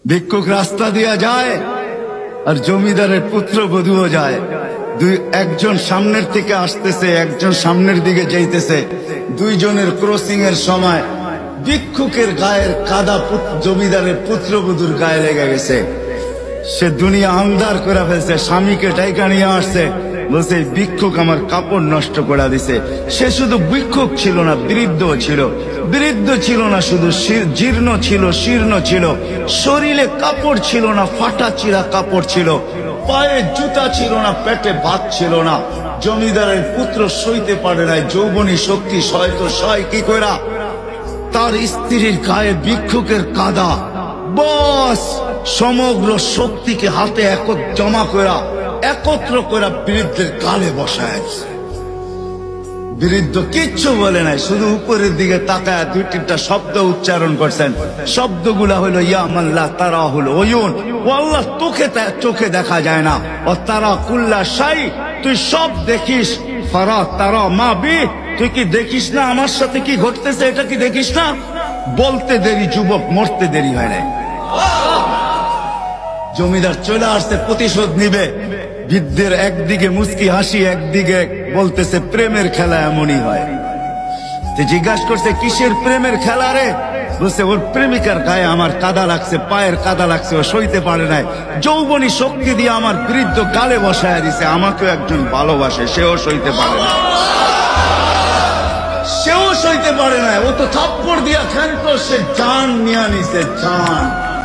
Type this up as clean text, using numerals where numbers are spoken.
ভিক্ষুক রাস্তা দিয়া যায় আর জমিদারের পুত্রবধূও যায়। একজন সামনের থেকে আসতেছে, একজন সামনের দিকে যাইতেছে। দুইজনের ক্রসিং এর সময় ভিক্ষুকের গায়ের কাদা জমিদারের পুত্রবধূর গায়ে লেগে গেছে। সে দুনিয়া আন্ধার করে ফেলছে, স্বামীকে ডাইকা নিয়ে আসছে, বলছে ভিক্ষুক আমার কাপড় নষ্ট করে দিছে। সে শুধু ভিক্ষুক ছিল না, বৃদ্ধ ছিল। বৃদ্ধ ছিল না শুধু, জীর্ণ ছিল, শীর্ণ ছিল। শরীরে কাপড় ছিল না, ফাটা চিরা কাপড় ছিল। পায়ে জুতা ছিল না, পেটে ভাত ছিল না। জমিদারের পুত্র সইতে পারে নাই, যৌবনী শক্তি সয় তো সয় কি কইরা। তার স্ত্রীর গায়ে ভিক্ষুকের কাদা, বস সমগ্র শক্তিকে হাতে জমা করা, একত্র করা বৃদ্ধের গালে বসায়। বৃদ্ধ কিচ্ছু বলে নাই, শুধু উপরের দিকে তাকায় দুই তিনটা শব্দ উচ্চারণ করছেন। শব্দগুলা হলো ইয়া মাল্লাহ তারা হলো ওয়ুন, ও আল্লাহ চোখে দেখা যায় না। ও তারা কুল্লা শাই, তুই সব দেখিস। ফারা তারা মা বি, তুই কি দেখিস না আমার সাথে কি ঘটতেছে, এটা কি দেখিস না? বলতে দেরি যুবক, মরতে দেরি হয় না। জমিদার চলে আসছে, প্রতিশোধ নিবে। বৃদ্ধের একদিকে মুস্কি হাসি, একদিকে বলতেছে প্রেমের খেলা এমনই হয়। জিজ্ঞাসা করছে কিসের প্রেমের খেলা রে? বলছে ওর প্রেমিকার গায়ে আমার কাদা লাগছে, পায়ের কাদা লাগছে, ও সইতে পারে নাই। যৌবনী শক্তি দিয়ে আমার বৃদ্ধ গালে বসায় দিছে। আমাকেও একজন ভালোবাসে, সেও সইতে পারে না, সেও সইতে পারে না। ও তো থাপ্পড় দিয়া খেলতো, সে জান নিয়ে নিছে, জান।